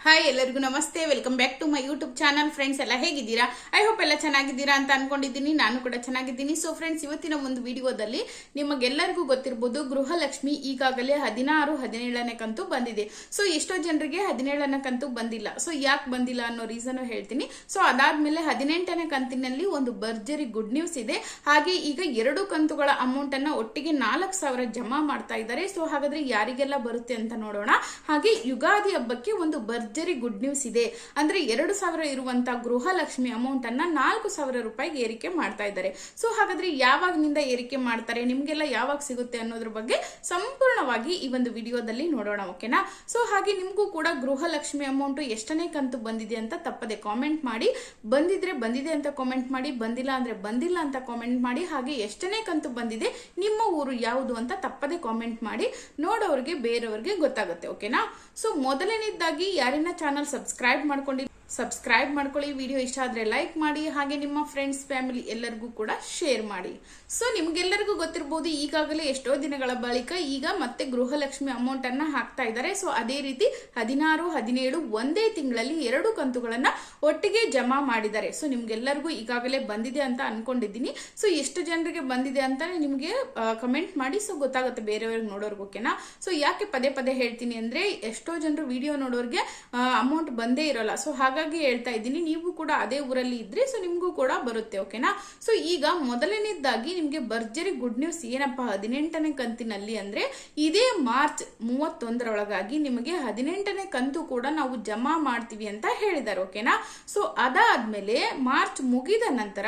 Hi ಎಲ್ಲರಿಗೂ ನಮಸ್ತೆ, welcome back to my YouTube channel. Friends ಎಲ್ಲ ಹೇಗಿದ್ದೀರಾ? ಐ ಹೋಪ್ ಎಲ್ಲ ಚೆನ್ನಾಗಿದ್ದೀರಾ ಅಂತ ಅನ್ಕೊಂಡಿದ್ದೀನಿ. ನಾನು ಕೂಡ ಚೆನ್ನಾಗಿದ್ದೀನಿ. ಸೊ ಫ್ರೆಂಡ್ಸ್, ಇವತ್ತಿನ ಒಂದು ವಿಡಿಯೋದಲ್ಲಿ ನಿಮಗೆಲ್ಲರಿಗೂ ಗೊತ್ತಿರಬಹುದು, ಗೃಹಲಕ್ಷ್ಮಿ ಈಗಾಗಲೇ 16-17ನೇ ಕಂತು ಬಂದಿದೆ. ಸೊ ಎಷ್ಟೋ ಜನರಿಗೆ 17ನೇ ಕಂತು ಬಂದಿಲ್ಲ. ಸೊ ಯಾಕೆ ಬಂದಿಲ್ಲ ಅನ್ನೋ ರೀಸನ್ ಹೇಳ್ತೀನಿ. ಸೊ ಅದಾದ್ಮೇಲೆ 18ನೇ ಕಂತಿನಲ್ಲಿ ಒಂದು ಭರ್ಜರಿ ಗುಡ್ ನ್ಯೂಸ್ ಇದೆ. ಹಾಗೆ ಈಗ 2 ಕಂತುಗಳ ಅಮೌಂಟ್ ಅನ್ನ ಒಟ್ಟಿಗೆ 4,000 ಜಮಾ ಮಾಡ್ತಾ ಇದ್ದಾರೆ. ಸೊ ಹಾಗಾದ್ರೆ ಯಾರಿಗೆಲ್ಲ ಬರುತ್ತೆ ಅಂತ ನೋಡೋಣ. ಹಾಗೆ ಯುಗಾದಿ ಹಬ್ಬಕ್ಕೆ ಒಂದು ಭರ್ಜರಿ ಗುಡ್ ನ್ಯೂಸ್ ಇದೆ. ಅಂದ್ರೆ 2,000 ಇರುವಂತಹ ಗೃಹಲಕ್ಷ್ಮಿ ಅಮೌಂಟ್ ಅನ್ನ 4,000 ರೂಪಾಯಿಗೆ ಏರಿಕೆ ಮಾಡ್ತಾ ಇದ್ದಾರೆ. ಸೊ ಹಾಗಾದ್ರೆ ಯಾವಾಗಿನಿಂದ ಏರಿಕೆ ಮಾಡ್ತಾರೆ, ನಿಮ್ಗೆಲ್ಲ ಯಾವಾಗ ಸಿಗುತ್ತೆ ಅನ್ನೋದ್ರ ಬಗ್ಗೆ ಸಂಪೂರ್ಣವಾಗಿ ಈ ಒಂದು ವಿಡಿಯೋದಲ್ಲಿ ನೋಡೋಣ. ಓಕೆನಾ? ಸೊ ಹಾಗೆ ನಿಮ್ಗೂ ಕೂಡ ಗೃಹಲಕ್ಷ್ಮಿ ಅಮೌಂಟ್ ಎಷ್ಟನೇ ಕಂತು ಬಂದಿದೆ ಅಂತ ತಪ್ಪದೆ ಕಾಮೆಂಟ್ ಮಾಡಿ. ಬಂದಿದ್ರೆ ಬಂದಿದೆ ಅಂತ ಕಾಮೆಂಟ್ ಮಾಡಿ, ಬಂದಿಲ್ಲ ಅಂದ್ರೆ ಬಂದಿಲ್ಲ ಅಂತ ಕಾಮೆಂಟ್ ಮಾಡಿ. ಹಾಗೆ ಎಷ್ಟನೇ ಕಂತು ಬಂದಿದೆ, ನಿಮ್ಮ ಊರು ಯಾವುದು ಅಂತ ತಪ್ಪದೆ ಕಾಮೆಂಟ್ ಮಾಡಿ. ನೋಡೋರಿಗೆ ಬೇರೆಯವ್ರಿಗೆ ಗೊತ್ತಾಗುತ್ತೆ. ಓಕೆನಾ? ಸೊ ಮೊದಲನೇದಾಗಿ ಯಾರಿನ ಚಾನಲ್ ಸಬ್ಸ್ಕ್ರೈಬ್ ಮಾಡ್ಕೊಳ್ಳಿ. ವಿಡಿಯೋ ಇಷ್ಟ ಆದ್ರೆ ಲೈಕ್ ಮಾಡಿ. ಹಾಗೆ ನಿಮ್ಮ ಫ್ರೆಂಡ್ಸ್ ಫ್ಯಾಮಿಲಿ ಎಲ್ಲರಿಗೂ ಕೂಡ ಶೇರ್ ಮಾಡಿ. ಸೊ ನಿಮ್ಗೆಲ್ಲರಿಗೂ ಗೊತ್ತಿರಬಹುದು, ಈಗಾಗಲೇ ಎಷ್ಟೋ ದಿನಗಳ ಬಳಿಕ ಈಗ ಮತ್ತೆ ಗೃಹಲಕ್ಷ್ಮಿ ಅಮೌಂಟ್ ಅನ್ನ ಹಾಕ್ತಾ ಇದ್ದಾರೆ. ಸೊ ಅದೇ ರೀತಿ 16, 17 ಒಂದೇ ತಿಂಗಳಲ್ಲಿ 2 ಕಂತುಗಳನ್ನ ಒಟ್ಟಿಗೆ ಜಮಾ ಮಾಡಿದ್ದಾರೆ. ಸೊ ನಿಮ್ಗೆಲ್ಲರಿಗೂ ಈಗಾಗಲೇ ಬಂದಿದೆ ಅಂತ ಅನ್ಕೊಂಡಿದ್ದೀನಿ. ಸೊ ಎಷ್ಟು ಜನರಿಗೆ ಬಂದಿದೆ ಅಂತ ನಿಮ್ಗೆ ಕಮೆಂಟ್ ಮಾಡಿ. ಸೊ ಗೊತ್ತಾಗುತ್ತೆ ಬೇರೆಯವ್ರಿಗೆ ನೋಡೋರ್ಗೆ. ಓಕೆನಾ? ಸೊ ಯಾಕೆ ಪದೇ ಪದೇ ಹೇಳ್ತೀನಿ ಅಂದ್ರೆ, ಎಷ್ಟೋ ಜನರು ವಿಡಿಯೋ ನೋಡೋರ್ಗೆ ಅಮೌಂಟ್ ಬಂದೇ ಇರೋಲ್ಲ. ಸೊ ಹಾಗಾಗಿ ಹೇಳ್ತಾ ಇದ್ದೀನಿ, ನೀವು ಕೂಡ ಅದೇ ಊರಲ್ಲಿ ಇದ್ರೆ ಸೊ ನಿಮ್ಗೂ ಕೂಡ ಬರುತ್ತೆ. ಓಕೆನಾ? ಸೊ ಈಗ ಮೊದಲನೇದಾಗಿ ನಿಮ್ಗೆ ಭರ್ಜರಿ ಗುಡ್ ನ್ಯೂಸ್ ಏನಪ್ಪಾ 18ನೇ ಕಂತಿನಲ್ಲಿ ಅಂದ್ರೆ, ಇದೇ ಮಾರ್ಚ್ 31ರೊಳಗಾಗಿ ನಿಮಗೆ 18ನೇ ಕಂತು ಕೂಡ ನಾವು ಜಮಾ ಮಾಡ್ತೀವಿ ಅಂತ ಹೇಳಿದ್ದಾರೆ. ಓಕೆನಾ? ಸೊ ಅದಾದ್ಮೇಲೆ ಮಾರ್ಚ್ ಮುಗಿದ ನಂತರ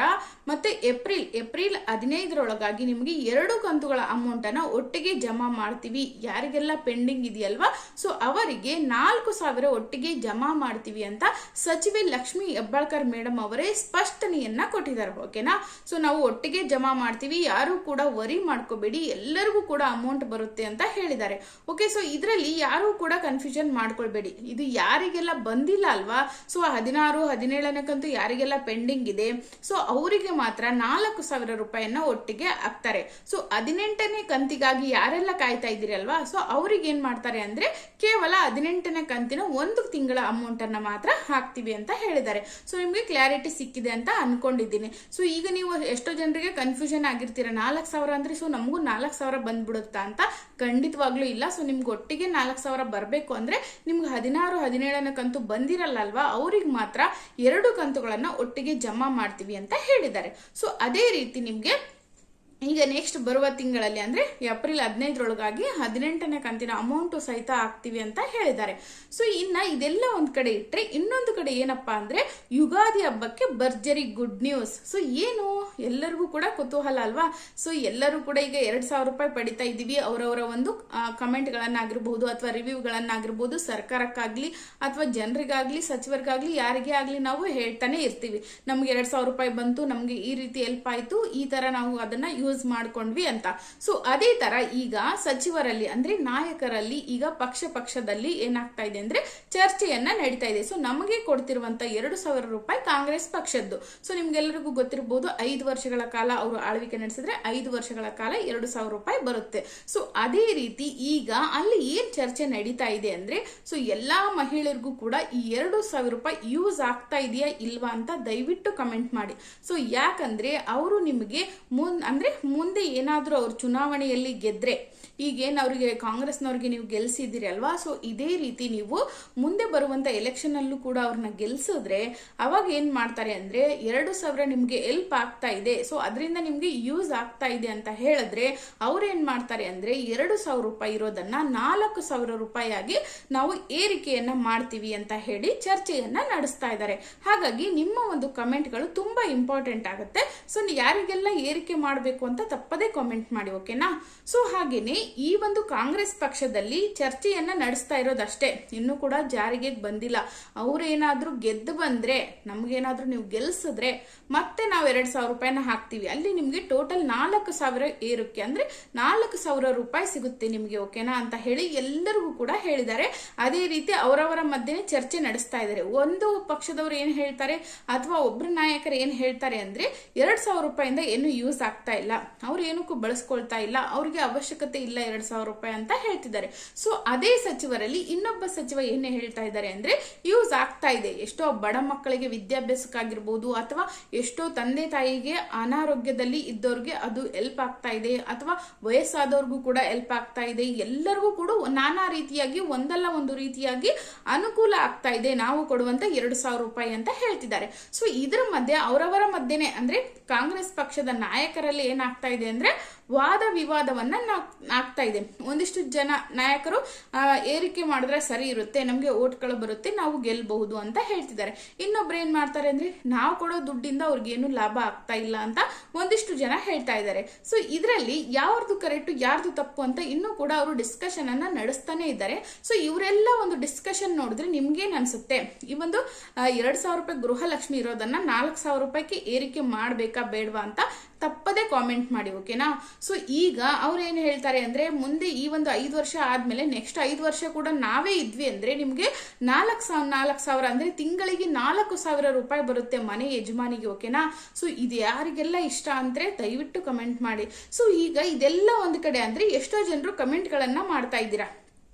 ಮತ್ತೆ ಏಪ್ರಿಲ್ 15ರೊಳಗಾಗಿ ನಿಮಗೆ 2 ಕಂತುಗಳ ಅಮೌಂಟ್ ಅನ್ನ ಒಟ್ಟಿಗೆ ಜಮಾ ಮಾಡ್ತೀವಿ. ಯಾರಿಗೆಲ್ಲ ಪೆಂಡಿಂಗ್ ಇದೆಯಲ್ವಾ, ಸೊ ಅವರಿಗೆ 4,000 ಒಟ್ಟಿಗೆ ಜಮಾ ಮಾಡ್ತೀವಿ ಅಂತ ಸಚಿವೆ ಲಕ್ಷ್ಮಿ ಹೆಬ್ಬಾಳ್ಕರ್ ಮೇಡಮ್ ಅವರೇ ಸ್ಪಷ್ಟನೆಯನ್ನ ಕೊಟ್ಟಿದ್ದಾರೆ. ಓಕೆನಾ? ಸೊ ನಾವು ಒಟ್ಟಿಗೆ ಜಮಾ ಮಾಡ್ತೀವಿ, ಯಾರು ಕೂಡ ವರಿ ಮಾಡ್ಕೋಬೇಡಿ, ಎಲ್ಲರಿಗೂ ಕೂಡ ಅಮೌಂಟ್ ಬರುತ್ತೆ ಅಂತ ಹೇಳಿದ್ದಾರೆ. ಓಕೆ? ಸೊ ಇದರಲ್ಲಿ ಯಾರು ಕೂಡ ಕನ್ಫ್ಯೂಷನ್ ಮಾಡ್ಕೊಳ್ಬೇಡಿ. ಇದು ಯಾರಿಗೆಲ್ಲ ಬಂದಿಲ್ಲ ಅಲ್ವಾ, ಸೊ 16, 17ನೇ ಕಂತು ಯಾರಿಗೆಲ್ಲ ಪೆಂಡಿಂಗ್ ಇದೆ, ಸೊ ಅವರಿಗೆ ಮಾತ್ರ 4,000 ರೂಪಾಯಿಯನ್ನ ಒಟ್ಟಿಗೆ ಹಾಕ್ತಾರೆ. ಸೊ 18ನೇ ಕಂತಿಗಾಗಿ ಯಾರೆಲ್ಲ ಕಾಯ್ತಾ ಇದ್ದೀರಿ ಅಲ್ವಾ, ಸೊ ಅವ್ರಿಗೆ ಏನ್ ಮಾಡ್ತಾರೆ ಅಂದ್ರೆ, ಕೇವಲ 18ನೇ ಕಂತಿನ 1 ತಿಂಗಳ ಅಮೌಂಟ್ ಅನ್ನ ಮಾತ್ರ ಹಾಕ್ತಿವಿ ಅಂತ ಹೇಳಿದ್ದಾರೆ. ಸೊ ನಿಮ್ಗೆ ಕ್ಲಾರಿಟಿ ಸಿಕ್ಕಿದೆ ಅಂತ ಅನ್ಕೊಂಡಿದ್ದೀನಿ. ಸೊ ಈಗ ನೀವು ಎಷ್ಟೋ ಜನರಿಗೆ ಕನ್ಫ್ಯೂಷನ್ ಆಗಿರ್ತೀರ, 4,000 ಅಂದ್ರೆ ಸೊ ನಮಗೂ 4,000 ಬಂದ್ಬಿಡುತ್ತಾ ಅಂತ. ಖಂಡಿತವಾಗ್ಲೂ ಇಲ್ಲ. ಸೊ ನಿಮ್ಗೆ ಒಟ್ಟಿಗೆ 4,000 ಬರ್ಬೇಕು ಅಂದ್ರೆ ನಿಮ್ಗೆ 16, 17ನೇ ಕಂತು ಬಂದಿರಲ್ಲ ಅಲ್ವಾ, ಅವ್ರಿಗೆ ಮಾತ್ರ 2 ಕಂತುಗಳನ್ನ ಒಟ್ಟಿಗೆ ಜಮಾ ಮಾಡ್ತೀವಿ ಅಂತ ಹೇಳಿದ್ದಾರೆ. ಸೊ ಅದೇ ರೀತಿ ನಿಮ್ಗೆ ಈಗ ನೆಕ್ಸ್ಟ್ ಬರುವ ತಿಂಗಳಲ್ಲಿ ಅಂದ್ರೆ ಏಪ್ರಿಲ್ 15ರೊಳಗಾಗಿ 18ನೇ ಕಂತಿನ ಅಮೌಂಟ್ ಸಹಿತ ಹಾಕ್ತಿವಿ ಅಂತ ಹೇಳಿದ್ದಾರೆ. ಸೊ ಇನ್ನ ಇದೆಲ್ಲ ಒಂದ್ ಕಡೆ ಇಟ್ರೆ, ಇನ್ನೊಂದು ಕಡೆ ಏನಪ್ಪಾ ಅಂದ್ರೆ ಯುಗಾದಿ ಹಬ್ಬಕ್ಕೆ ಭರ್ಜರಿ ಗುಡ್ ನ್ಯೂಸ್. ಸೊ ಏನು ಎಲ್ಲರಿಗೂ ಕೂಡ ಕುತೂಹಲ ಅಲ್ವಾ. ಸೊ ಎಲ್ಲರೂ ಕೂಡ ಈಗ 2,000 ರೂಪಾಯಿ ಪಡಿತಾ ಇದ್ದೀವಿ. ಅವರವರ ಒಂದು ಕಮೆಂಟ್ ಗಳನ್ನಾಗಿರ್ಬಹುದು ಅಥವಾ ರಿವ್ಯೂ ಗಳನ್ನಾಗಿರ್ಬಹುದು, ಸರ್ಕಾರಕ್ಕಾಗ್ಲಿ ಅಥವಾ ಜನರಿಗಾಗ್ಲಿ ಸಚಿವರಿಗಾಗ್ಲಿ ಯಾರಿಗೇ ಆಗ್ಲಿ ನಾವು ಹೇಳ್ತಾನೆ ಇರ್ತೀವಿ, ನಮ್ಗೆ 2,000 ರೂಪಾಯಿ ಬಂತು, ನಮ್ಗೆ ಈ ರೀತಿ ಹೆಲ್ಪ್ ಆಯ್ತು, ಈ ತರ ನಾವು ಅದನ್ನ ಯೂಸ್ ಮಾಡ್ಕೊಂಡ್ವಿ ಅಂತ. ಸೊ ಅದೇ ತರ ಈಗ ಸಚಿವರಲ್ಲಿ ಅಂದ್ರೆ ನಾಯಕರಲ್ಲಿ ಈಗ ಪಕ್ಷದಲ್ಲಿ ಏನಾಗ್ತಾ ಇದೆ ಅಂದ್ರೆ ಚರ್ಚೆಯನ್ನ ನಡೀತಾ ಇದೆ. ಸೊ ನಮಗೆ ಕೊಡ್ತಿರುವಂತ 2,000 ರೂಪಾಯಿ ಕಾಂಗ್ರೆಸ್ ಪಕ್ಷದ್ದು. ಸೊ ನಿಮ್ಗೆಲ್ಲರಿಗೂ ಗೊತ್ತಿರಬಹುದು, 5 ವರ್ಷಗಳ ಕಾಲ ಅವರು ಆಳ್ವಿಕೆ ನಡೆಸಿದ್ರೆ 5 ವರ್ಷಗಳ ಕಾಲ 2,000 ರೂಪಾಯಿ ಬರುತ್ತೆ. ಸೊ ಅದೇ ರೀತಿ ಈಗ ಅಲ್ಲಿ ಏನ್ ಚರ್ಚೆ ನಡೀತಾ ಇದೆ ಅಂದ್ರೆ, ಸೊ ಎಲ್ಲಾ ಮಹಿಳೆಯರಿಗೂ ಕೂಡ ಈ 2,000 ರೂಪಾಯಿ ಯೂಸ್ ಆಗ್ತಾ ಇದೆಯಾ ಇಲ್ವಾ ಅಂತ ದಯವಿಟ್ಟು ಕಮೆಂಟ್ ಮಾಡಿ. ಸೊ ಯಾಕಂದ್ರೆ ಅವರು ನಿಮಗೆ ಮುಂದೆ ಏನಾದ್ರೂ ಅವ್ರು ಚುನಾವಣೆಯಲ್ಲಿ ಗೆದ್ರೆ, ಈಗೇನ್ ಅವ್ರಿಗೆ ಕಾಂಗ್ರೆಸ್ನವ್ರಿಗೆ ನೀವು ಗೆಲ್ಸಿದಿರಿ ಅಲ್ವಾ, ಸೊ ಇದೇ ರೀತಿ ನೀವು ಮುಂದೆ ಬರುವಂತ ಎಲೆಕ್ಷನ್ ಅಲ್ಲೂ ಕೂಡ ಅವ್ರನ್ನ ಗೆಲ್ಸಿದ್ರೆ ಅವಾಗ ಏನ್ ಮಾಡ್ತಾರೆ ಅಂದ್ರೆ, 2,000 ನಿಮ್ಗೆ ಹೆಲ್ಪ್ ಆಗ್ತಾ ಇದೆ, ಸೊ ಅದರಿಂದ ನಿಮ್ಗೆ ಯೂಸ್ ಆಗ್ತಾ ಇದೆ ಅಂತ ಹೇಳಿದ್ರೆ ಅವ್ರು ಏನ್ ಮಾಡ್ತಾರೆ ಅಂದ್ರೆ 2,000 ರೂಪಾಯಿ ಇರೋದನ್ನ 4,000 ರೂಪಾಯಿಯಾಗಿ ನಾವು ಏರಿಕೆಯನ್ನ ಮಾಡ್ತೀವಿ ಅಂತ ಹೇಳಿ ಚರ್ಚೆಯನ್ನ ನಡೆಸ್ತಾ ಇದ್ದಾರೆ. ಹಾಗಾಗಿ ನಿಮ್ಮ ಒಂದು ಕಮೆಂಟ್ಗಳು ತುಂಬಾ ಇಂಪಾರ್ಟೆಂಟ್ ಆಗುತ್ತೆ. ಸೊ ಯಾರಿಗೆಲ್ಲ ಏರಿಕೆ ಮಾಡಬೇಕು ಅಂತ ತಪ್ಪದೇ ಕಾಮೆಂಟ್ ಮಾಡಿ. ಓಕೆನಾ? ಸೊ ಹಾಗೇನೆ ಈ ಒಂದು ಕಾಂಗ್ರೆಸ್ ಪಕ್ಷದಲ್ಲಿ ಚರ್ಚೆಯನ್ನ ನಡೆಸ್ತಾ ಇರೋದಷ್ಟೇ, ಇನ್ನು ಕೂಡ ಜಾರಿಗೆ ಬಂದಿಲ್ಲ. ಅವ್ರೇನಾದ್ರೂ ಗೆದ್ದು ಬಂದ್ರೆ, ನಮ್ಗೇನಾದ್ರೂ ನೀವು ಗೆಲ್ಸಿದ್ರೆ ಮತ್ತೆ ನಾವು 2,000 ರೂಪಾಯಿನ ಹಾಕ್ತಿವಿ, ಅಲ್ಲಿ ನಿಮ್ಗೆ ಟೋಟಲ್ 4,000 ಏರಿಕೆ ಅಂದ್ರೆ 4,000 ರೂಪಾಯಿ ಸಿಗುತ್ತೆ ನಿಮ್ಗೆ. ಓಕೆನಾ ಅಂತ ಹೇಳಿ ಎಲ್ಲರಿಗೂ ಕೂಡ ಹೇಳಿದ್ದಾರೆ. ಅದೇ ರೀತಿ ಅವರವರ ಮಧ್ಯೆ ಚರ್ಚೆ ನಡೆಸ್ತಾ ಇದ್ದಾರೆ. ಒಂದು ಪಕ್ಷದವರು ಏನ್ ಹೇಳ್ತಾರೆ ಅಥವಾ ಒಬ್ರು ನಾಯಕರು ಏನ್ ಹೇಳ್ತಾರೆ ಅಂದ್ರೆ, 2,000 ರೂಪಾಯಿಂದ ಏನು ಯೂಸ್ ಆಗ್ತಾ ಇಲ್ಲ, ಅವ್ರು ಏನಕ್ಕೂ ಬಳಸ್ಕೊಳ್ತಾ ಇಲ್ಲ, ಅವ್ರಿಗೆ ಅವಶ್ಯಕತೆ ಇಲ್ಲ 2,000 ರೂಪಾಯಿ ಅಂತ ಹೇಳ್ತಿದ್ದಾರೆ. ಸೊ ಅದೇ ಸಚಿವರಲ್ಲಿ ಇನ್ನೊಬ್ಬ ಸಚಿವ ಏನೇ ಹೇಳ್ತಾ ಇದ್ದಾರೆ ಅಂದ್ರೆ ಯೂಸ್ ಆಗ್ತಾ ಇದೆ, ಎಷ್ಟೋ ಬಡ ಮಕ್ಕಳಿಗೆ ವಿದ್ಯಾಭ್ಯಾಸಕ್ಕಾಗಿರ್ಬೋದು ಅಥವಾ ಎಷ್ಟೋ ತಂದೆ ತಾಯಿಗೆ ಅನಾರೋಗ್ಯದಲ್ಲಿ ಇದ್ದವ್ರಿಗೆ ಅದು ಹೆಲ್ಪ್ ಆಗ್ತಾ ಇದೆ, ಅಥವಾ ವಯಸ್ಸಾದವ್ರಿಗೂ ಕೂಡ ಹೆಲ್ಪ್ ಆಗ್ತಾ ಇದೆ, ಎಲ್ಲರಿಗೂ ಕೂಡ ನಾನಾ ರೀತಿಯಾಗಿ ಒಂದಲ್ಲ ಒಂದು ರೀತಿಯಾಗಿ ಅನುಕೂಲ ಆಗ್ತಾ ಇದೆ ನಾವು ಕೊಡುವಂತ 2,000 ರೂಪಾಯಿ ಅಂತ ಹೇಳ್ತಿದ್ದಾರೆ. ಸೊ ಇದ್ರ ಮಧ್ಯೆ ಅವರವರ ಮಧ್ಯೆನೆ ಅಂದ್ರೆ ಕಾಂಗ್ರೆಸ್ ಪಕ್ಷದ ನಾಯಕರಲ್ಲಿ ಏನಾಗ್ತಾ ಇದೆ ಅಂದ್ರೆ ವಾದ ವಿವಾದವನ್ನ ಆಗ್ತಾ ಇದೆ. ಒಂದಿಷ್ಟು ಜನ ನಾಯಕರು ಏರಿಕೆ ಮಾಡಿದ್ರೆ ಸರಿ ಇರುತ್ತೆ, ನಮ್ಗೆ ಓಟ್ಗಳು ಬರುತ್ತೆ, ನಾವು ಗೆಲ್ಬಹುದು ಅಂತ ಹೇಳ್ತಿದ್ದಾರೆ. ಇನ್ನೊಬ್ರು ಏನ್ ಮಾಡ್ತಾರೆ ಅಂದ್ರೆ ನಾವು ಕೊಡೋ ದುಡ್ಡಿಂದ ಅವ್ರಿಗೇನು ಲಾಭ ಆಗ್ತಾ ಇಲ್ಲ ಅಂತ ಒಂದಿಷ್ಟು ಜನ ಹೇಳ್ತಾ ಇದ್ದಾರೆ. ಸೊ ಇದರಲ್ಲಿ ಯಾರ್ದು ಕರೆಕ್ಟ್ ಯಾರ್ದು ತಪ್ಪು ಅಂತ ಇನ್ನೂ ಕೂಡ ಅವರು ಡಿಸ್ಕಷನ್ ಅನ್ನ ನಡೆಸ್ತಾನೆ ಇದ್ದಾರೆ. ಸೊ ಇವರೆಲ್ಲ ಒಂದು ಡಿಸ್ಕಷನ್ ನೋಡಿದ್ರೆ ನಿಮ್ಗೇನ್ ಅನ್ಸುತ್ತೆ, ಈ ಒಂದು 2,000 ರೂಪಾಯಿ ಗೃಹಲಕ್ಷ್ಮಿ ಇರೋದನ್ನ 4,000 ರೂಪಾಯಿಗೆ ಏರಿಕೆ ಮಾಡ್ಬೇಕಾ ಬೇಡವಾ ಅಂತ ತಪ್ಪದೇ ಕಾಮೆಂಟ್ ಮಾಡಿ, ಓಕೆನಾ. ಸೊ ಈಗ ಅವ್ರು ಏನ್ ಹೇಳ್ತಾರೆ ಅಂದ್ರೆ ಮುಂದೆ ಈ ಒಂದು 5 ವರ್ಷ ಆದ್ಮೇಲೆ ನೆಕ್ಸ್ಟ್ 5 ವರ್ಷ ಕೂಡ ನಾವೇ ಇದ್ವಿ ಅಂದ್ರೆ ನಿಮ್ಗೆ 4,000 ಅಂದ್ರೆ ತಿಂಗಳಿಗೆ 4,000 ರೂಪಾಯಿ ಬರುತ್ತೆ ಮನೆ ಯಜಮಾನಿಗೆ, ಓಕೆನಾ. ಸೊ ಇದು ಯಾರಿಗೆಲ್ಲ ಇಷ್ಟ ಅಂದ್ರೆ ದಯವಿಟ್ಟು ಕಮೆಂಟ್ ಮಾಡಿ. ಸೊ ಈಗ ಇದೆಲ್ಲ ಒಂದ್ ಕಡೆ ಅಂದ್ರೆ ಎಷ್ಟೋ ಜನರು ಕಮೆಂಟ್ ಗಳನ್ನ ಮಾಡ್ತಾ ಇದ್ದೀರಾ,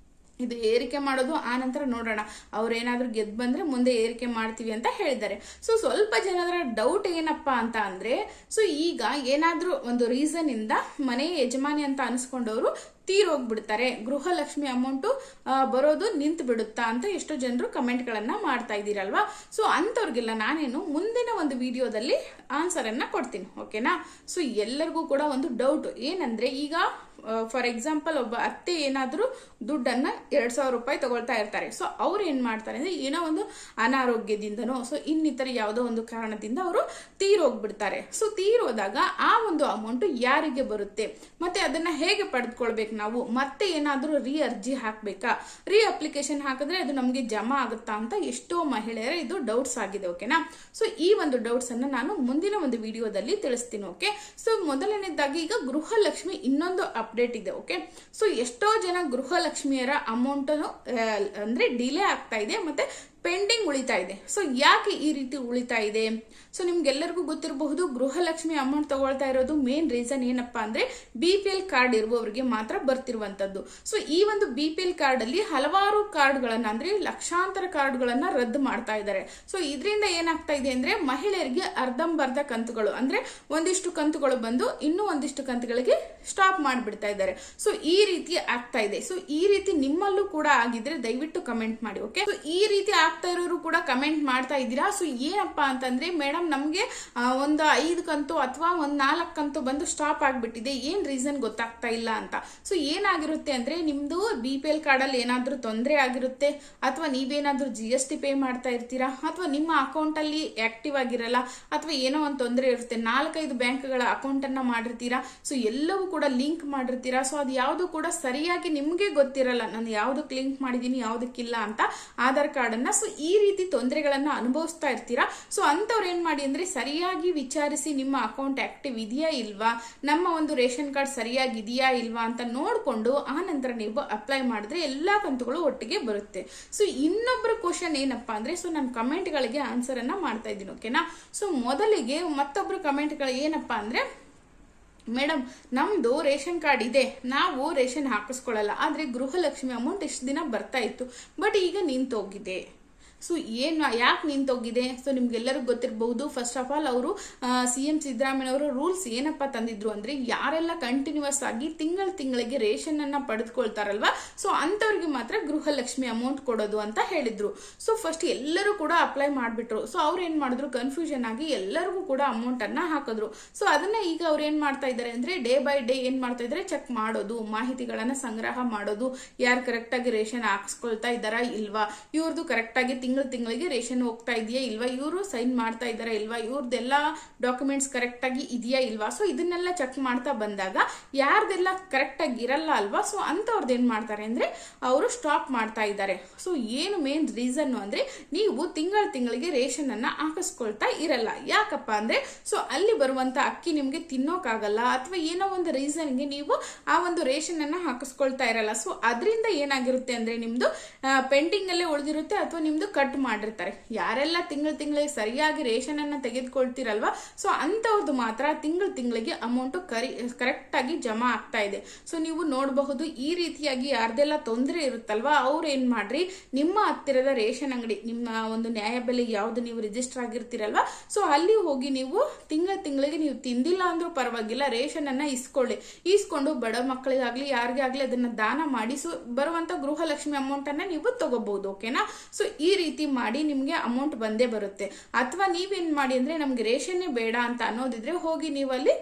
ಇದು ಏರಿಕೆ ಮಾಡೋದು ಆ ನಂತರ ನೋಡೋಣ, ಅವ್ರೇನಾದ್ರೂ ಗೆದ್ದು ಬಂದ್ರೆ ಮುಂದೆ ಏರಿಕೆ ಮಾಡ್ತೀವಿ ಅಂತ ಹೇಳಿದ್ದಾರೆ. ಸೊ ಸ್ವಲ್ಪ ಜನರ ಡೌಟ್ ಏನಪ್ಪಾ ಅಂತ ಅಂದ್ರೆ, ಸೊ ಈಗ ಏನಾದ್ರೂ ಒಂದು ರೀಸನ್ ಇಂದ ಮನೆ ಯಜಮಾನಿ ಅಂತ ಅನ್ಸ್ಕೊಂಡವರು ತೀರೋಗ್ಬಿಡ್ತಾರೆ, ಗೃಹಲಕ್ಷ್ಮಿ ಅಮೌಂಟು ಬರೋದು ನಿಂತು ಬಿಡುತ್ತಾ ಅಂತ ಎಷ್ಟೋ ಜನರು ಕಮೆಂಟ್ ಗಳನ್ನ ಮಾಡ್ತಾ ಇದ್ದೀರಲ್ವಾ. ಸೊ ಅಂತವ್ರಿಗೆಲ್ಲ ನಾನೇನು ಮುಂದಿನ ಒಂದು ವಿಡಿಯೋದಲ್ಲಿ ಆನ್ಸರ್ ಅನ್ನ ಕೊಡ್ತೀನಿ, ಓಕೆನಾ. ಸೊ ಎಲ್ಲರಿಗೂ ಕೂಡ ಒಂದು ಡೌಟ್ ಏನಂದ್ರೆ, ಈಗ ಫಾರ್ ಎಕ್ಸಾಂಪಲ್ ಒಬ್ಬ ಅತ್ತೆ ಏನಾದ್ರೂ ದುಡ್ಡನ್ನ 2,000 ರೂಪಾಯಿ ತಗೊಳ್ತಾ ಇರ್ತಾರೆ. ಸೊ ಅವ್ರು ಏನ್ ಮಾಡ್ತಾರೆ ಅಂದ್ರೆ ಏನೋ ಒಂದು ಅನಾರೋಗ್ಯದಿಂದನೋ ಸೊ ಇನ್ನಿತರ ಯಾವುದೋ ಒಂದು ಕಾರಣದಿಂದ ಅವರು ತೀರೋಗ್ಬಿಡ್ತಾರೆ. ಸೊ ತೀರೋದಾಗ ಆ ಒಂದು ಅಮೌಂಟ್ ಯಾರಿಗೆ ಬರುತ್ತೆ, ಮತ್ತೆ ಅದನ್ನ ಹೇಗೆ ಪಡೆದುಕೊಳ್ಬೇಕು ನಾವು, ಮತ್ತೆ ಏನಾದ್ರೂ ಅರ್ಜಿ ಹಾಕ್ಬೇಕಾ, ಅಪ್ಲಿಕೇಶನ್ ಹಾಕಿದ್ರೆ ಅದು ನಮ್ಗೆ ಜಮಾ ಆಗುತ್ತಾ ಅಂತ ಎಷ್ಟೋ ಮಹಿಳೆಯರ ಇದು ಡೌಟ್ಸ್ ಆಗಿದೆ, ಓಕೆನಾ. ಸೊ ಈ ಒಂದು ಡೌಟ್ಸ್ ಅನ್ನ ನಾನು ಮುಂದಿನ ಒಂದು ವಿಡಿಯೋದಲ್ಲಿ ತಿಳಿಸ್ತೀನಿ, ಓಕೆ. ಸೊ ಮೊದಲನೇದಾಗಿ ಈಗ ಗೃಹಲಕ್ಷ್ಮಿ ಇನ್ನೊಂದು ಅಪ್ಡೇಟ್ ಇದೆ, ಓಕೆ. ಸೊ ಎಷ್ಟೋ ಜನ ಗೃಹಲಕ್ಷ್ಮಿಯರ ಅಮೌಂಟ್ ಅಂದ್ರೆ ಡಿಲೇ ಆಗ್ತಾ ಇದೆ ಮತ್ತೆ ಪೆಂಡಿಂಗ್ ಉಳಿತಾ ಇದೆ. ಸೊ ಯಾಕೆ ಈ ರೀತಿ ಉಳಿತಾ ಇದೆ? ಸೊ ನಿಮ್ಗೆಲ್ಲರಿಗೂ ಗೊತ್ತಿರಬಹುದು, ಗೃಹಲಕ್ಷ್ಮಿ ಅಮೌಂಟ್ ತಗೊಳ್ತಾ ಇರೋದು ಮೇನ್ ರೀಸನ್ ಏನಪ್ಪಾ ಅಂದ್ರೆ BPL ಕಾರ್ಡ್ ಇರುವವರಿಗೆ ಮಾತ್ರ ಬರ್ತಿರುವಂತದ್ದು. ಸೊ ಈ ಒಂದು BPL ಕಾರ್ಡ್ ಅಲ್ಲಿ ಹಲವಾರು ಕಾರ್ಡ್ಗಳನ್ನ ಅಂದ್ರೆ ಲಕ್ಷಾಂತರ ಕಾರ್ಡ್ಗಳನ್ನ ರದ್ದು ಮಾಡ್ತಾ ಇದ್ದಾರೆ. ಸೊ ಇದರಿಂದ ಏನಾಗ್ತಾ ಇದೆ ಅಂದ್ರೆ ಮಹಿಳೆಯರಿಗೆ ಅರ್ಧಂಬರ್ಧ ಕಂತುಗಳು ಅಂದ್ರೆ ಒಂದಿಷ್ಟು ಕಂತುಗಳು ಬಂದು ಇನ್ನೂ ಒಂದಿಷ್ಟು ಕಂತುಗಳಿಗೆ ಸ್ಟಾಪ್ ಮಾಡ್ಬಿಡ್ತಾ ಇದ್ದಾರೆ. ಸೊ ಈ ರೀತಿ ಆಗ್ತಾ ಇದೆ. ಸೊ ಈ ರೀತಿ ನಿಮ್ಮಲ್ಲೂ ಕೂಡ ಆಗಿದ್ರೆ ದಯವಿಟ್ಟು ಕಮೆಂಟ್ ಮಾಡಿ, ಓಕೆ. ಸೊ ಈ ರೀತಿ ಆಗ್ತಾ ಇರೋರು ಕೂಡ ಕಮೆಂಟ್ ಮಾಡ್ತಾ ಇದ್ದೀರಾ. ಸೊ ಏನಪ್ಪಾ ಅಂತಂದ್ರೆ ಮೇಡಮ್ ನಮ್ಗೆ ಒಂದು 5 ಕಂತು ಅಥವಾ ಒಂದು 4 ಕಂತು ಬಂದು ಸ್ಟಾಪ್ ಆಗ್ಬಿಟ್ಟಿದೆ, ಏನ್ ರೀಸನ್ ಗೊತ್ತಾಗ್ತಾ ಇಲ್ಲ ಅಂತ. ಸೊ ಏನಾಗಿರುತ್ತೆ ಅಂದ್ರೆ ನಿಮ್ದು BPL ಕಾರ್ಡ್ ಅಲ್ಲಿ ಏನಾದ್ರೂ ತೊಂದರೆ ಆಗಿರುತ್ತೆ, ಅಥವಾ ನೀವೇನಾದ್ರೂ GST ಪೇ ಮಾಡ್ತಾ ಇರ್ತೀರಾ, ಅಥವಾ ನಿಮ್ಮ ಅಕೌಂಟ್ ಅಲ್ಲಿ ಆಕ್ಟಿವ್ ಆಗಿರಲ್ಲ, ಅಥವಾ ಏನೋ ಒಂದು ತೊಂದರೆ ಇರುತ್ತೆ, 4-5 ಬ್ಯಾಂಕ್ಗಳ ಅಕೌಂಟ್ ಅನ್ನ ಮಾಡಿರ್ತೀರಾ. ಸೊ ಎಲ್ಲವೂ ಕೂಡ ಲಿಂಕ್ ಮಾಡಿರ್ತೀರಾ. ಸೊ ಅದು ಯಾವ್ದು ಕೂಡ ಸರಿಯಾಗಿ ನಿಮ್ಗೆ ಗೊತ್ತಿರಲ್ಲ, ನಾನು ಯಾವ್ದಕ್ ಲಿಂಕ್ ಮಾಡಿದೀನಿ ಯಾವ್ದಕ್ಕಿಲ್ಲ ಅಂತ ಆಧಾರ್ ಕಾರ್ಡ್ ಅನ್ನ. ಸೊ ಈ ರೀತಿ ತೊಂದರೆಗಳನ್ನ ಅನುಭವಿಸ್ತಾ ಇರ್ತೀರಾ. ಸೊ ಅಂತವ್ರು ಏನ್ ಮಾಡಿ ಅಂದ್ರೆ ಸರಿಯಾಗಿ ವಿಚಾರಿಸಿ ನಿಮ್ಮ ಅಕೌಂಟ್ ಆಕ್ಟಿವ್ ಇದೆಯಾ ಇಲ್ವಾ, ನಮ್ಮ ಒಂದು ರೇಷನ್ ಕಾರ್ಡ್ ಸರಿಯಾಗಿದೆಯಾ ಇಲ್ವಾ ಅಂತ ನೋಡ್ಕೊಂಡು ಆ ನಂತರ ನೀವು ಅಪ್ಲೈ ಮಾಡಿದ್ರೆ ಎಲ್ಲಾ ಕಂತುಗಳು ಒಟ್ಟಿಗೆ ಬರುತ್ತೆ. ಸೊ ಇನ್ನೊಬ್ರು ಕ್ವಶನ್ ಏನಪ್ಪಾ ಅಂದ್ರೆ, ಸೊ ನಾನು ಕಮೆಂಟ್ ಗಳಿಗೆ ಆನ್ಸರ್ ಅನ್ನ ಮಾಡ್ತಾ ಇದ್ದೀನಿ, ಓಕೆನಾ. ಸೊ ಮೊದಲಿಗೆ ಮತ್ತೊಬ್ರು ಕಮೆಂಟ್ ಗಳು ಏನಪ್ಪಾ ಅಂದ್ರೆ, ಮೇಡಮ್ ನಮ್ದು ರೇಷನ್ ಕಾರ್ಡ್ ಇದೆ, ನಾವು ರೇಷನ್ ಹಾಕಿಸ್ಕೊಳ್ಳಲ್ಲ, ಆದ್ರೆ ಗೃಹಲಕ್ಷ್ಮಿ ಅಮೌಂಟ್ ಇಷ್ಟು ದಿನ ಬರ್ತಾ ಇತ್ತು, ಬಟ್ ಈಗ ನಿಂತೋಗಿದೆ. ಸೊ ಯಾಕೆ ನಿಂತೋಗಿದೆ? ಸೊ ನಿಮ್ಗೆಲ್ಲರಿಗೂ ಗೊತ್ತಿರಬಹುದು, ಫಸ್ಟ್ ಆಫ್ ಆಲ್ ಅವರು CM ಸಿದ್ದರಾಮಯ್ಯ ಅವರು ರೂಲ್ಸ್ ಏನಪ್ಪಾ ತಂದಿದ್ರು ಅಂದ್ರೆ, ಯಾರೆಲ್ಲ ಕಂಟಿನ್ಯೂಸ್ ಆಗಿ ತಿಂಗಳಿಗೆ ರೇಷನ್ ಅನ್ನ ಪಡೆದುಕೊಳ್ತಾರಲ್ವಾ, ಸೊ ಅಂತವ್ರಿಗೆ ಮಾತ್ರ ಗೃಹಲಕ್ಷ್ಮಿ ಅಮೌಂಟ್ ಕೊಡೋದು ಅಂತ ಹೇಳಿದ್ರು. ಸೊ ಫಸ್ಟ್ ಎಲ್ಲರೂ ಕೂಡ ಅಪ್ಲೈ ಮಾಡ್ಬಿಟ್ರು. ಸೊ ಅವ್ರು ಏನ್ ಮಾಡಿದ್ರು, ಕನ್ಫ್ಯೂಷನ್ ಆಗಿ ಎಲ್ಲರಿಗೂ ಕೂಡ ಅಮೌಂಟ್ ಅನ್ನ ಹಾಕಿದ್ರು. ಸೊ ಅದನ್ನ ಈಗ ಅವ್ರು ಏನ್ ಮಾಡ್ತಾ ಇದ್ದಾರೆ ಅಂದ್ರೆ ಡೇ ಬೈ ಡೇ ಏನ್ ಮಾಡ್ತಾ ಇದ್ದಾರೆ, ಚೆಕ್ ಮಾಡೋದು, ಮಾಹಿತಿಗಳನ್ನ ಸಂಗ್ರಹ ಮಾಡೋದು, ಯಾರು ಕರೆಕ್ಟ್ ಆಗಿ ರೇಷನ್ ಹಾಕ್ಸ್ಕೊಳ್ತಾ ಇದ್ದಾರಾ ಇಲ್ವಾ, ಇವ್ರದ್ದು ಕರೆಕ್ಟ್ ಆಗಿ ತಿಂಗಳಿಗೆ ರೇಷನ್ ಹೋಗ್ತಾ ಇದೆಯಾ ಇಲ್ವಾ, ಇವರು ಸೈನ್ ಮಾಡ್ತಾ ಇದಾರಾ ಇಲ್ವಾ, ಇವ್ರದ್ದೆಲ್ಲ ಡಾಕ್ಯುಮೆಂಟ್ಸ್ ಕರೆಕ್ಟ್ ಆಗಿ ಇದೆಯಾ ಇಲ್ವಾ. ಸೊ ಇದನ್ನೆಲ್ಲ ಚೆಕ್ ಮಾಡ್ತಾ ಬಂದಾಗ ಯಾರ್ದೆಲ್ಲ ಕರೆಕ್ಟ್ ಆಗಿ ಇರಲ್ಲ ಅಲ್ವಾ, ಸೊ ಅಂತವ್ರದ್ದು ಏನ್ ಮಾಡ್ತಾರೆ ಅಂದ್ರೆ ಅವರು ಸ್ಟಾಪ್ ಮಾಡ್ತಾ ಇದ್ದಾರೆ. ಸೊ ಏನು ಮೇನ್ ರೀಸನ್ ಅಂದ್ರೆ, ನೀವು ತಿಂಗಳಿಗೆ ರೇಷನ್ ಅನ್ನ ಹಾಕಿಸ್ಕೊಳ್ತಾ ಇರಲ್ಲ. ಯಾಕಪ್ಪ ಅಂದ್ರೆ, ಸೊ ಅಲ್ಲಿ ಬರುವಂತ ಅಕ್ಕಿ ನಿಮ್ಗೆ ತಿನ್ನೋಕಾಗಲ್ಲ, ಅಥವಾ ಏನೋ ಒಂದು ರೀಸನ್ಗೆ ನೀವು ಆ ಒಂದು ರೇಷನ್ ಅನ್ನ ಹಾಕಿಸ್ಕೊಳ್ತಾ ಇರಲ್ಲ. ಸೊ ಅದರಿಂದ ಏನಾಗಿರುತ್ತೆ ಅಂದ್ರೆ ನಿಮ್ದು ಪೆಂಡಿಂಗ್ ಅಲ್ಲೇ ಉಳಿದಿರುತ್ತೆ, ಅಥವಾ ನಿಮ್ದು ಕಟ್ ಮಾಡಿರ್ತಾರೆ. ಯಾರೆಲ್ಲ ತಿಂಗಳಿಗೆ ಸರಿಯಾಗಿ ರೇಷನ್ ಅನ್ನ ತೆಗೆದುಕೊಳ್ತಿರಲ್ವಾ, ಸೊ ಅಂತವ್ರದ್ದು ಮಾತ್ರ ತಿಂಗಳಿಗೆ ಅಮೌಂಟ್ ಕರೆಕ್ಟ್ ಆಗಿ ಜಮಾ ಆಗ್ತಾ ಇದೆ. ಸೊ ನೀವು ನೋಡಬಹುದು ಈ ರೀತಿಯಾಗಿ ಯಾರ್ದೆಲ್ಲ ತೊಂದರೆ ಇರುತ್ತಲ್ವಾ, ಅವ್ರು ಏನ್ ಮಾಡ್ರಿ, ನಿಮ್ಮ ಹತ್ತಿರದ ರೇಷನ್ ಅಂಗಡಿ, ನಿಮ್ಮ ಒಂದು ನ್ಯಾಯಬೆಲೆ ಯಾವ್ದು ನೀವು ರಿಜಿಸ್ಟರ್ ಆಗಿರ್ತೀರಲ್ವಾ, ಸೊ ಅಲ್ಲಿ ಹೋಗಿ ನೀವು ತಿಂಗಳಿಗೆ ನೀವು ತಿಂದಿಲ್ಲ ಅಂದ್ರೂ ಪರವಾಗಿಲ್ಲ, ರೇಷನ್ ಅನ್ನ ಇಸ್ಕೊಂಡು ಬಡ ಮಕ್ಕಳಿಗಾಗ್ಲಿ ಯಾರಿಗಾಗ್ಲಿ ಅದನ್ನ ದಾನ ಮಾಡಿ ಸೊ ಬರುವಂತ ಗೃಹಲಕ್ಷ್ಮಿ ಅಮೌಂಟ್ ಅನ್ನ ನೀವು ತಗೋಬಹುದು. ಓಕೆನಾ? ಸೊ ಈ ರೀತಿ ಮಾಡಿ ನಿಮ್ಗೆ ಅಮೌಂಟ್ ಬಂದೇ ಬರುತ್ತೆ. ಅಥವಾ ನೀವೇನ್ ಮಾಡಿ ಅಂದ್ರೆ, ನಮ್ಗೆ ರೇಷನ್ನೇ ಬೇಡ ಅಂತ ಅನ್ನೋದಿದ್ರೆ ಹೋಗಿ ನೀವಲ್ಲಿ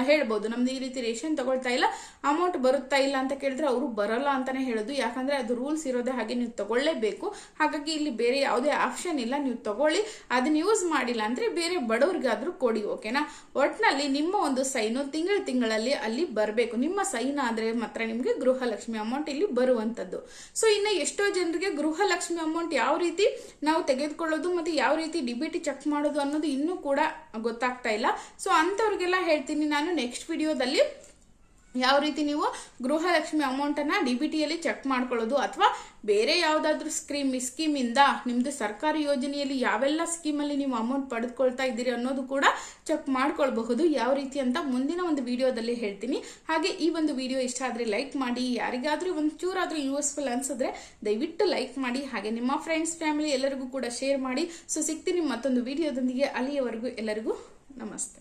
ಹೇಳ್ಬೋದು, ನಮ್ದು ಈ ರೀತಿ ರೇಷನ್ ತಗೊಳ್ತಾ ಇಲ್ಲ, ಅಮೌಂಟ್ ಬರುತ್ತಾ ಇಲ್ಲ ಅಂತ ಕೇಳಿದ್ರೆ ಅವರು ಬರಲ್ಲ ಅಂತಾನೆ ಹೇಳೋದು. ಯಾಕಂದ್ರೆ ಅದು ರೂಲ್ಸ್ ಇರೋದೇ ಹಾಗೆ, ನೀವು ತಗೊಳ್ಳೇಬೇಕು. ಹಾಗಾಗಿ ಇಲ್ಲಿ ಬೇರೆ ಯಾವುದೇ ಆಪ್ಷನ್ ಇಲ್ಲ, ನೀವು ತಗೊಳ್ಳಿ. ಅದನ್ನ ಯೂಸ್ ಮಾಡಿಲ್ಲ ಅಂದ್ರೆ ಬೇರೆ ಬಡವ್ರಿಗಾದ್ರೂ ಕೊಡಿ. ಓಕೆನಾ? ಒಟ್ನಲ್ಲಿ ನಿಮ್ಮ ಒಂದು ಸೈನು ತಿಂಗಳಲ್ಲಿ ಅಲ್ಲಿ ಬರಬೇಕು. ನಿಮ್ಮ ಸೈನ್ ಆದ್ರೆ ಮಾತ್ರ ನಿಮ್ಗೆ ಗೃಹಲಕ್ಷ್ಮಿ ಅಮೌಂಟ್ ಇಲ್ಲಿ ಬರುವಂತದ್ದು. ಸೊ ಇನ್ನು ಎಷ್ಟೋ ಜನರಿಗೆ ಗೃಹಲಕ್ಷ್ಮಿ ಅಮೌಂಟ್ ಯಾವ ರೀತಿ ನಾವು ತೆಗೆದುಕೊಳ್ಳೋದು ಮತ್ತೆ ಯಾವ ರೀತಿ ಡಿಬಿಟಿ ಚೆಕ್ ಮಾಡೋದು ಅನ್ನೋದು ಇನ್ನೂ ಕೂಡ ಗೊತ್ತಾಗ್ತಾ ಇಲ್ಲ. ಸೊ ಅಂತವ್ರಿಗೆಲ್ಲ ಹೇಳ್ತೀನಿ ನಾನು ನೆಕ್ಸ್ಟ್ ವಿಡಿಯೋದಲ್ಲಿ ಯಾವ ರೀತಿ ನೀವು ಗೃಹಲಕ್ಷ್ಮಿ ಅಮೌಂಟ್ ಅನ್ನ ಡಿಬಿಟಿಯಲ್ಲಿ ಚೆಕ್ ಮಾಡ್ಕೊಳ್ಳೋದು, ಅಥವಾ ಬೇರೆ ಯಾವ್ದಾದ್ರು ಸ್ಕೀಮ್ ಇಂದ ನಿಮ್ದು ಸರ್ಕಾರಿ ಯೋಜನೆಯಲ್ಲಿ ಯಾವೆಲ್ಲ ಸ್ಕೀಮಲ್ಲಿ ನೀವು ಅಮೌಂಟ್ ಪಡೆದುಕೊಳ್ತಾ ಇದ್ದೀರಿ ಅನ್ನೋದು ಕೂಡ ಚೆಕ್ ಮಾಡ್ಕೊಳ್ಬಹುದು ಯಾವ ರೀತಿ ಅಂತ ಮುಂದಿನ ಒಂದು ವಿಡಿಯೋದಲ್ಲಿ ಹೇಳ್ತೀನಿ. ಹಾಗೆ ಈ ಒಂದು ವಿಡಿಯೋ ಇಷ್ಟ ಆದ್ರೆ ಲೈಕ್ ಮಾಡಿ, ಯಾರಿಗಾದ್ರೂ ಒಂಚೂರಾದ್ರೂ ಯೂಸ್ಫುಲ್ ಅನ್ಸಿದ್ರೆ ದಯವಿಟ್ಟು ಲೈಕ್ ಮಾಡಿ. ಹಾಗೆ ನಿಮ್ಮ ಫ್ರೆಂಡ್ಸ್ ಫ್ಯಾಮಿಲಿ ಎಲ್ಲರಿಗೂ ಕೂಡ ಶೇರ್ ಮಾಡಿ. ಸೊ ಸಿಗ್ತೀನಿ ಮತ್ತೊಂದು ವಿಡಿಯೋದೊಂದಿಗೆ. ಅಲ್ಲಿಯವರೆಗೂ ಎಲ್ಲರಿಗೂ ನಮಸ್ತೆ.